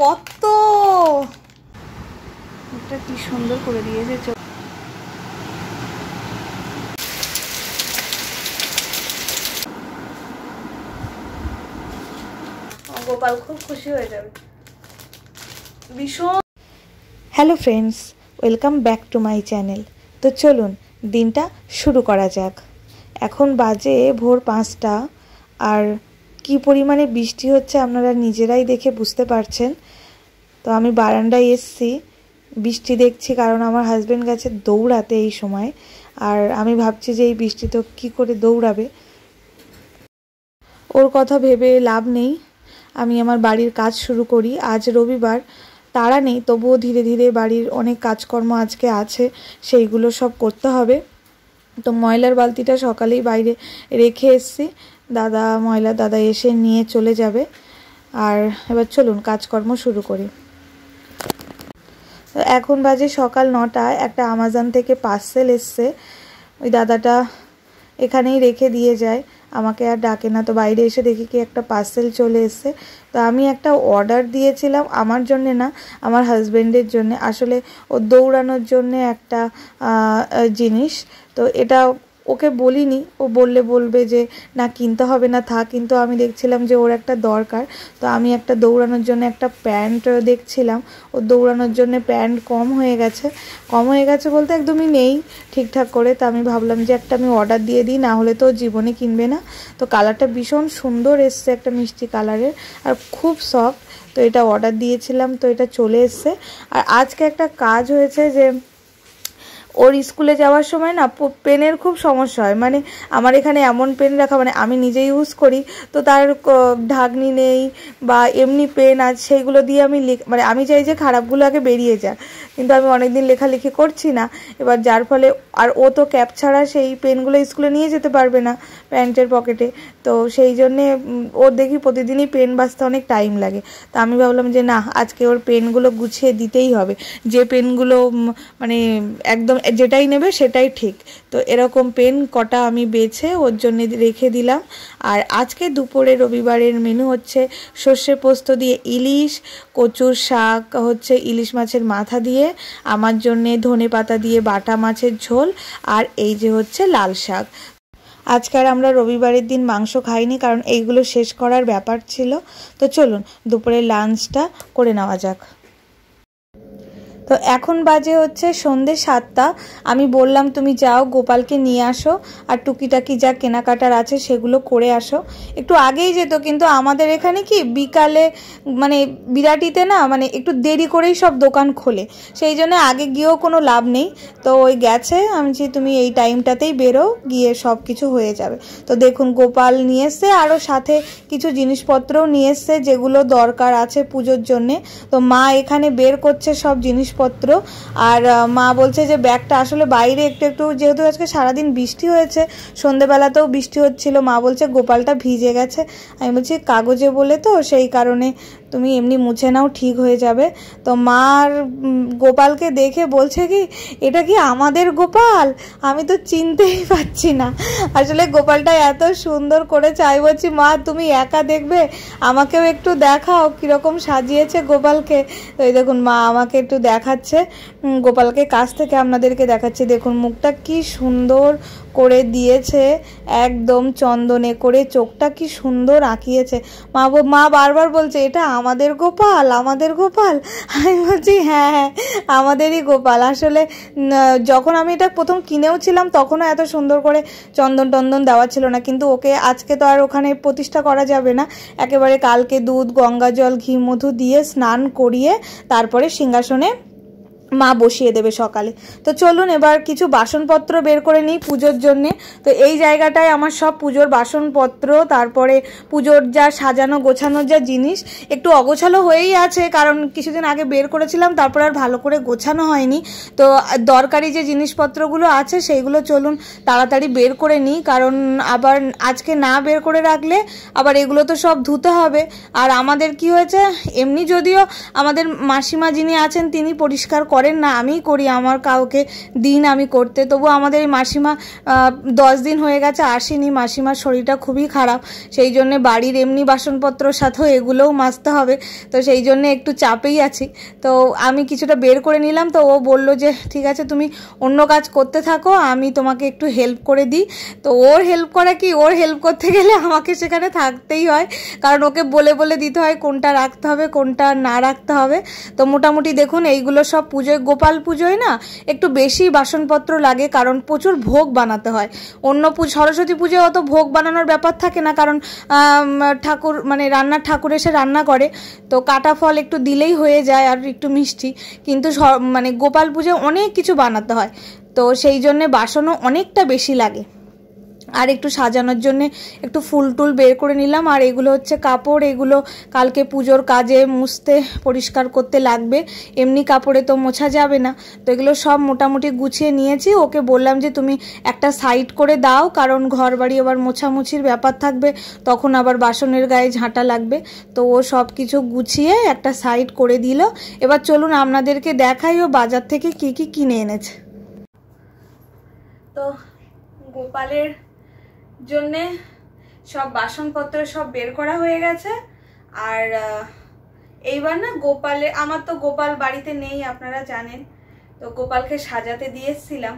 কত এটা কি সুন্দর করে দিয়েছে। গোপাল খুব খুশি হয়ে যাবে ভীষণ। Hello friends, welcome back to my channel. তো চলুন দিনটা শুরু করা যাক। এখন বাজে ভোর 5টা, আর কি পরিমাণে বৃষ্টি হচ্ছে আপনারা নিজেরাই দেখে বুঝতে পারছেন। তো আমি বারান্দায় এসছি, বৃষ্টি দেখছি, কারণ আমার হাজব্যান্ড গেছে দৌড়াতে এই সময়। আর আমি ভাবছি যে এই বৃষ্টি তো কী করে দৌড়াবে, ওর কথা ভেবে লাভ নেই। আমি আমার বাড়ির কাজ শুরু করি। আজ রবিবার, তাড়া নেই, তবুও ধীরে ধীরে বাড়ির অনেক কাজকর্ম আজকে আছে, সেইগুলো সব করতে হবে। তো ময়লার বালতিটা সকালেই বাইরে রেখে এসছি, দাদা এসে নিয়ে চলে যাবে। আর এবার চলুন কাজকর্ম শুরু করি। এখন বাজে সকাল 9টা। একটা আমাজন থেকে পার্সেল এসছে, ওই দাদাটা এখানেই রেখে দিয়ে যায়, আমাকে আর ডাকে না। তো বাইরে এসে দেখি কি একটা পার্সেল চলে এসছে। তো আমি একটা অর্ডার দিয়েছিলাম আমার জন্যে না, আমার হাজব্যান্ডের জন্যে। আসলে ও দৌড়ানোর জন্যে একটা জিনিস। তো এটা ওকে বলিনি, ও বলবে যে না কিনতে হবে না, থাক। কিন্তু আমি দেখছিলাম যে ওর একটা দরকার। তো আমি একটা দৌড়ানোর জন্য একটা প্যান্ট দেখছিলাম, ওর দৌড়ানোর জন্য প্যান্ট কম হয়ে গেছে বলতে একদমই নেই ঠিকঠাক করে। তো আমি ভাবলাম যে একটা আমি অর্ডার দিয়ে দিই, না হলে তো জীবনে কিনবে না। তো কালারটা ভীষণ সুন্দর এসছে, একটা মিষ্টি কালারের, আর খুব সফট। তো এটা অর্ডার দিয়েছিলাম, তো এটা চলে এসছে। আর আজকে একটা কাজ হয়েছে যে ওর স্কুলে যাওয়ার সময় না পেনের খুব সমস্যা হয়। মানে আমার এখানে এমন পেন রাখা, মানে আমি নিজে ইউজ করি, তো তার ঢাকনি নেই বা এমনি পেন আছে, সেইগুলো দিয়ে আমি মানে আমি চাই যে খারাপগুলো আগে বেরিয়ে যায়, কিন্তু আমি অনেকদিন লেখালেখি করছি না এবার, যার ফলে আর ও তো ক্যাপ ছাড়া সেই পেনগুলো স্কুলে নিয়ে যেতে পারবে না প্যান্টের পকেটে। তো সেই জন্যে ওর দেখি প্রতিদিনই পেন বাছতে অনেক টাইম লাগে। তা আমি ভাবলাম যে না, আজকে ওর পেনগুলো গুছিয়ে দিতেই হবে, যে পেনগুলো মানে একদম যেটাই নেবে সেটাই ঠিক। তো এরকম পেন কটা আমি বেছে ওর জন্য রেখে দিলাম। আর আজকে দুপুরে রবিবারের মেনু হচ্ছে সর্ষে পোস্ত দিয়ে ইলিশ, কচুর শাক হচ্ছে ইলিশ মাছের মাথা দিয়ে, আমার জন্যে ধনেপাতা দিয়ে বাটা মাছের ঝোল, আর এই যে হচ্ছে লাল শাক। আজকাল আমরা রবিবারের দিন মাংস খাইনি, কারণ এইগুলো শেষ করার ব্যাপার ছিল। তো চলুন দুপুরের লাঞ্চটা করে নেওয়া যাক। তো এখন বাজে হচ্ছে সন্ধ্যে 7টা। আমি বললাম তুমি যাও গোপালকে নিয়ে আসো, আর টুকিটাকি যা কেনাকাটার আছে সেগুলো করে আসো। একটু আগেই যেত, কিন্তু আমাদের এখানে কি বিকালে মানে বিরাটিতে না, মানে একটু দেরি করেই সব দোকান খোলে, সেই জন্য আগে গিয়েও কোনো লাভ নেই। তো ওই গেছে, আমি যে তুমি এই টাইমটাতেই বেরো, গিয়ে সব কিছু হয়ে যাবে। তো দেখুন গোপাল নিয়ে এসছে, আরও সাথে কিছু জিনিসপত্রও নিয়ে এসছে যেগুলো দরকার আছে পুজোর জন্যে। তো মা এখানে বের করছে সব জিনিসপত্র, আর মা বলছে যে ব্যাগটা আসলে বাইরে একটু যেহেতু আজকে সারাদিন বৃষ্টি হয়েছে, সন্ধ্যেবেলাতেও বৃষ্টি হচ্ছিল, মা বলছে গোপালটা ভিজে গেছে। আমি বলছি কাগজে বলে তো সেই কারণে তুমি এমনি মুছে নাও, ঠিক হয়ে যাবে। তো মার গোপালকে দেখে বলছে কি এটা কি আমাদের গোপাল? আমি তো চিনতেই পারছি না। আসলে গোপালটা এত সুন্দর করেছে, আমি বলছি মা তুমি একা দেখবে, আমাকেও একটু দেখাও কিরকম সাজিয়েছে গোপালকে। তো এই দেখুন মা আমাকে একটু দেখাচ্ছে, গোপালকে কাছ থেকে আপনাদেরকে দেখাচ্ছে। দেখুন মুখটা কি সুন্দর করে দিয়েছে, একদম চন্দনে করে, চোখটা কি সুন্দর আঁকিয়েছে। মা বারবার বলছে এটা আমাদের গোপাল, আমাদের গোপাল। আমি বলছি হ্যাঁ আমাদেরই গোপাল। আসলে যখন আমি এটা প্রথম কিনেও ছিলাম তখনও এত সুন্দর করে চন্দন টন্দন দেওয়া ছিল না, কিন্তু ওকে আজকে তো আর ওখানে প্রতিষ্ঠা করা যাবে না, একেবারে কালকে দুধ গঙ্গা জল ঘি মধু দিয়ে স্নান করিয়ে তারপরে সিংহাসনে মা বসিয়ে দেবে সকালে। তো চলুন এবার কিছু বাসনপত্র বের করে নিই পুজোর জন্যে। তো এই জায়গাটায় আমার সব পুজোর বাসনপত্র, তারপরে পুজোর যা সাজানো গোছানোর যা জিনিস, একটু অগোছালো হয়েই আছে, কারণ কিছুদিন আগে বের করেছিলাম, তারপর আর ভালো করে গোছানো হয়নি। তো দরকারি যে জিনিসপত্রগুলো আছে সেইগুলো চলুন তাড়াতাড়ি বের করে নিই, কারণ আবার আজকে না বের করে রাখলে আবার এগুলো তো সব ধুতে হবে। আর আমাদের কি হয়েছে, এমনি যদিও আমাদের মাসিমা যিনি আছেন তিনি পরিষ্কার করেন না, আমিই করি, আমার কাউকে দিন আমি করতে। তবু আমাদের এই মাসিমা 10 দিন হয়ে গেছে আসেনি, মাসিমার শরীরটা খুবই খারাপ, সেই জন্যে বাড়ির এমনি বাসনপত্রর সাথেও এগুলোও মাজতে হবে, তো সেই জন্যে একটু চাপেই আছি। তো আমি কিছুটা বের করে নিলাম, তো ও বলল যে ঠিক আছে তুমি অন্য কাজ করতে থাকো, আমি তোমাকে একটু হেল্প করে দিই। তো ওর হেল্প করা কি, ওর হেল্প করতে গেলে আমাকে সেখানে থাকতেই হয়, কারণ ওকে বলে বলে দিতে হয় কোনটা রাখতে হবে কোনটা না রাখতে হবে। তো মোটামুটি দেখুন এইগুলো সব পুজোয়, গোপাল পুজোয় না একটু বেশি বাসনপত্র লাগে, কারণ প্রচুর ভোগ বানাতে হয়। অন্য সরস্বতী পুজোয় অত ভোগ বানানোর ব্যাপার থাকে না, কারণ ঠাকুর মানে রান্নার ঠাকুর এসে রান্না করে, তো কাটা ফল একটু দিলেই হয়ে যায় আর একটু মিষ্টি। কিন্তু মানে গোপাল পুজোয় অনেক কিছু বানাতে হয়, তো সেই জন্যে বাসনও অনেকটা বেশি লাগে। আর একটু সাজানোর জন্য একটু ফুল টুল বের করে নিলাম। আর এগুলো হচ্ছে কাপড়, এগুলো কালকে পুজোর কাজে মুছতে পরিষ্কার করতে লাগবে, এমনি কাপড়ে তো মোছা যাবে না। তো এগুলো সব মোটামুটি গুছিয়ে নিয়েছি। ওকে বললাম যে তুমি একটা সাইড করে দাও, কারণ ঘর বাড়ি আবার মোছামুছির ব্যাপার থাকবে, তখন আবার বাসনের গায়ে ঝাঁটা লাগবে। তো ও সব কিছু গুছিয়ে একটা সাইড করে দিল। এবার চলুন আপনাদেরকে দেখাই ও বাজার থেকে কি কি কিনে এনেছে। তো গোপালের জন্যে সব বাসনপত্র সব বের করা হয়ে গেছে। আর এইবার না গোপালের, আমার তো গোপাল বাড়িতে নেই আপনারা জানেন, তো গোপালকে সাজাতে দিয়ে এসেছিলাম।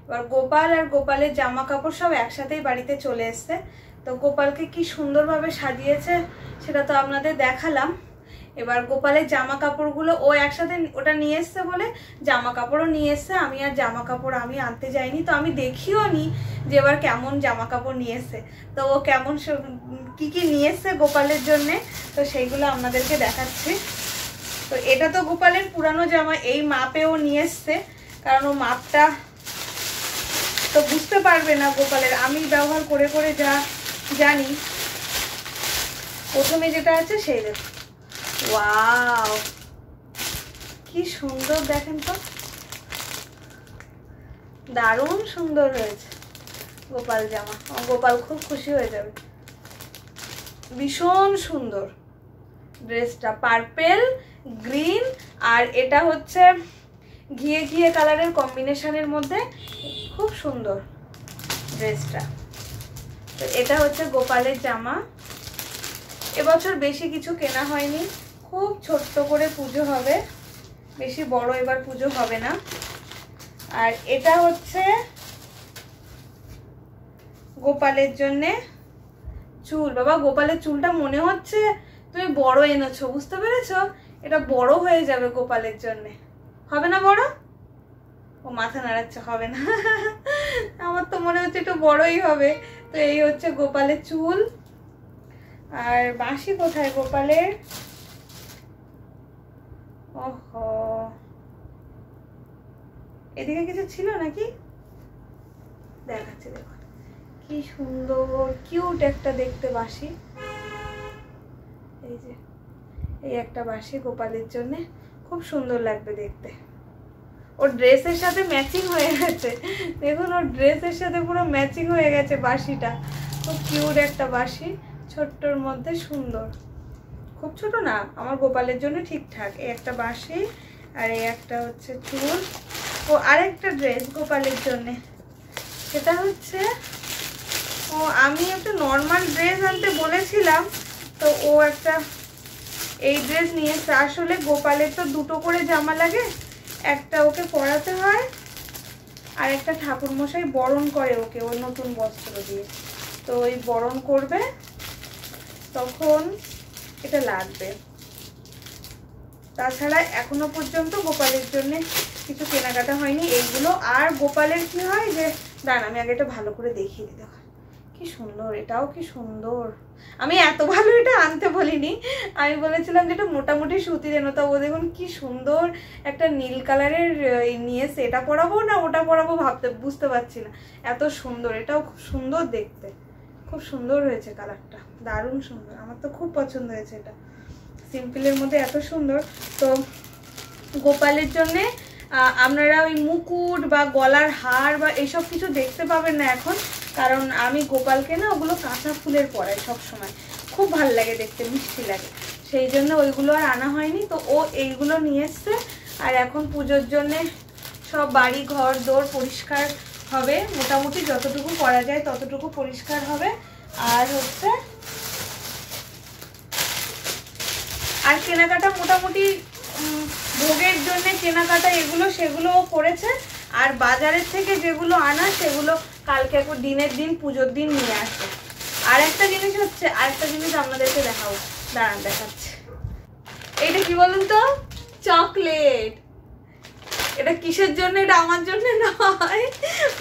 এবার গোপাল আর গোপালের জামা কাপড় সব একসাথেই বাড়িতে চলে এসছে। তো গোপালকে কি সুন্দরভাবে সাজিয়েছে সেটা তো আপনাদের দেখালাম। এবার গোপালের জামা কাপড়গুলো ও একসাথে ওটা নিয়ে এসছে বলে জামা কাপড়ও নিয়ে এসছে। আমি আর জামা কাপড় আমি আনতে যাইনি, তো আমি দেখিও নি যে এবার কেমন জামা কাপড় নিয়ে এসছে, তো ও কেমন কি কি নিয়ে এসছে গোপালের জন্যে, তো সেইগুলো আপনাদেরকে দেখাচ্ছি। তো এটা তো গোপালের পুরানো জামা, এই মাপেও নিয়ে এসছে, কারণ ও মাপটা তো বুঝতে পারবে না গোপালের, আমি ব্যবহার করে করে যা জানি। প্রথমে যেটা আছে সেই দেখো, ওয়াও কি সুন্দর, দেখেন তো দারুণ সুন্দর হয়েছে গোপাল জামা। গোপাল খুব খুশি হয়ে যাবে, ভীষণ সুন্দর ড্রেসটা, পার্পেল গ্রিন আর এটা হচ্ছে ঘিয়ে ঘিয়ে কালারের কম্বিনেশনের মধ্যে, খুব সুন্দর ড্রেসটা। তো এটা হচ্ছে গোপালের জামা। এবছর বেশি কিছু কেনা হয়নি, খুব ছোট্ট করে পুজো হবে, বেশি বড় এবার পুজো হবে না। আর এটা হচ্ছে গোপালের জন্যে চুল। বাবা গোপালের চুলটা মনে হচ্ছে তুমি বড় এনেছো, বুঝতে পেরেছো? এটা বড় হয়ে যাবে গোপালের জন্যে, হবে না বড়? ও মাথা নাড়াচ্ছে, হবে না আমার তো মনে হচ্ছে একটু বড়ই হবে। তো এই হচ্ছে গোপালের চুল। আর বাঁশি কোথায় গোপালের? ওহো, এদিকে কিছু ছিল নাকি? দেখাচ্ছি, দেখো কি সুন্দর কিউট একটা দেখতে বাঁশি। এই যে এই একটা বাঁশি গোপালের জন্য, খুব সুন্দর লাগবে দেখতে। ওর ড্রেসের সাথে ম্যাচিং হয়ে গেছে, দেখুন ওর ড্রেসের সাথে পুরো ম্যাচিং হয়ে গেছে বাঁশিটা। খুব কিউট একটা বাঁশি, ছোট্টর মধ্যে সুন্দর, খুব ছোট না, আমার গোপালের জন্য ঠিকঠাক। এই একটা বাঁশি আর এই একটা হচ্ছে চুল। ও আরেকটা ড্রেস গোপালের জন্য, সেটা হচ্ছে ও আমি একটা নর্মাল ড্রেস আনতে বলেছিলাম, তো ও একটা এই ড্রেস নিয়েছে। আসলে গোপালের তো দুটো করে জামা লাগে, একটা ওকে পরাতে হয় আর একটা ঠাকুরমশাই বরণ করে ওকে ওই নতুন বস্ত্র দিয়ে, তো ওই বরণ করবে তখন এটা লাগবে। তাছাড়া এখনো পর্যন্ত গোপালের জন্য কিছু কেনাকাটা হয়নি এইগুলো। আর গোপালের কি হয় যে, দাঁড়ান আমি আগে এটা ভালো করে দেখিয়ে দিই, দেখো কি সুন্দর, এটাও কি সুন্দর। আমি এত ভালো এটা আনতে বলিনি, আমি বলেছিলাম যেটা মোটামুটি সুতির এনো, তা ও দেখুন কি সুন্দর একটা নীল কালারের নিয়ে, এটা পরাবো না ওটা পরাবো বুঝতে পারছি না, এত সুন্দর। এটাও খুব সুন্দর দেখতে, খুব সুন্দর হয়েছে কালারটা, দারুণ সুন্দর, আমার তো খুব পছন্দ হয়েছে এটা, সিম্পলের মধ্যে এত সুন্দর। তো গোপালের জন্যে আপনারা ওই মুকুট বা গলার হার বা এইসব কিছু দেখতে পাবেন না এখন, কারণ আমি গোপালকে না ওগুলো কাঁচা ফুলের পরাই সব সময়, খুব ভালো লাগে দেখতে, মিষ্টি লাগে, সেই জন্য ওইগুলো আর আনা হয়নি। তো ও এইগুলো নিয়ে এসছে, আর এখন পুজোর জন্যে সব বাড়ি ঘর দোর পরিষ্কার হবে, মোটামুটি যতটুকু করা যায় ততটুকু পরিষ্কার হবে। আর হচ্ছে আর কেনাকাটা মোটামুটি ভোগের জন্য কেনাকাটা এগুলো সেগুলো করেছে। আর বাজারের থেকে যেগুলো আনা সেগুলো কালকে একটু দিনের দিন পুজোর দিন নিয়ে আসে। আর একটা জিনিস হচ্ছে, আরেকটা জিনিস আপনাদেরকে দেখাবো, দাঁড়ান দেখাচ্ছে। এইটা কি বলুন তো, চকলেট। এটা কিসের জন্য? এটা আমার জন্য নয়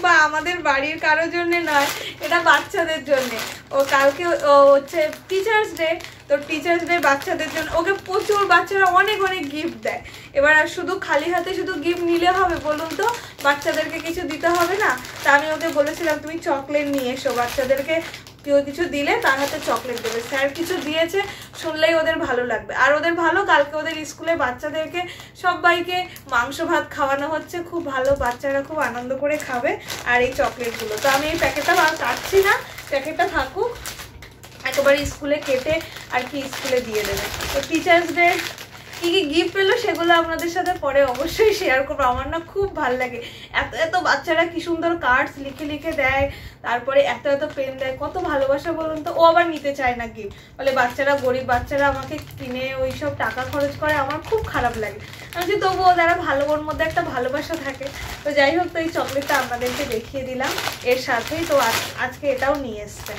বা আমাদের বাড়ির কারোর জন্য নয়, এটা বাচ্চাদের জন্য। ও কালকে হচ্ছে টিচার্স ডে, তো টিচার্স ডে বাচ্চাদের জন্য ওকে প্রচুর বাচ্চারা অনেক অনেক গিফট দেয়। এবার আর শুধু খালি হাতে শুধু গিফট নিলে হবে বলুন তো, বাচ্চাদেরকে কিছু দিতে হবে না? তা আমি ওকে বলেছিলাম তুমি চকলেট নিয়ে এসো, বাচ্চাদেরকে কেউ কিছু দিলে তার হাতে চকলেট দেবে। স্যার কিছু দিয়েছে শুনলেই ওদের ভালো লাগবে। আর ওদের ভালো, কালকে ওদের স্কুলে বাচ্চাদেরকে সবাইকে মাংস ভাত খাওয়ানো হচ্ছে, খুব ভালো, বাচ্চারা খুব আনন্দ করে খাবে। আর এই চকলেটগুলো তো আমি এই প্যাকেটটা আর কাটছি না, প্যাকেটটা থাকুক, একেবারে স্কুলে কেটে আর কি স্কুলে দিয়ে দেবে। তো টিচার্স ডে কি কি গিফট পেলো সেগুলো আপনাদের সাথে পরে অবশ্যই শেয়ার করবো। আমার না খুব ভালো লাগে, এত এত বাচ্চারা কি সুন্দর কার্ডস লিখে লিখে দেয়, তারপরে এত এত পেন দেয়, কত ভালোবাসা বলুন তো। ও আবার নিতে চায় না গিফট, বলে বাচ্চারা গরিব বাচ্চারা আমাকে কিনে ওই সব টাকা খরচ করে, আমার খুব খারাপ লাগে। আমি যে তবুও যারা ভালো, ওর মধ্যে একটা ভালোবাসা থাকে। তো যাই হোক, তো এই চকলেটটা আপনাদেরকে দেখিয়ে দিলাম এর সাথেই। তো আজকে এটাও নিয়ে এসছে।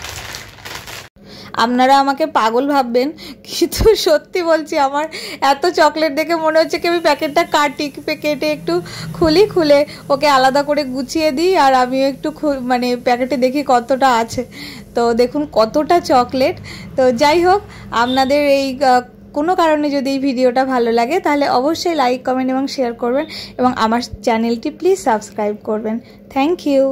আপনারা আমাকে পাগল ভাববেন, কিন্তু সত্যি বলছি আমার এত চকলেট দেখে মনে হচ্ছে কি আমি প্যাকেটটা কেটে একটু খুলে ওকে আলাদা করে গুছিয়ে দিই, আর আমিও একটু মানে প্যাকেটে দেখি কতটা আছে। তো দেখুন কতটা চকলেট। তো যাই হোক, আপনাদের এই কোনো কারণে যদি এই ভিডিওটা ভালো লাগে তাহলে অবশ্যই লাইক কমেন্ট এবং শেয়ার করবেন, এবং আমার চ্যানেলটি প্লিজ সাবস্ক্রাইব করবেন। Thank you.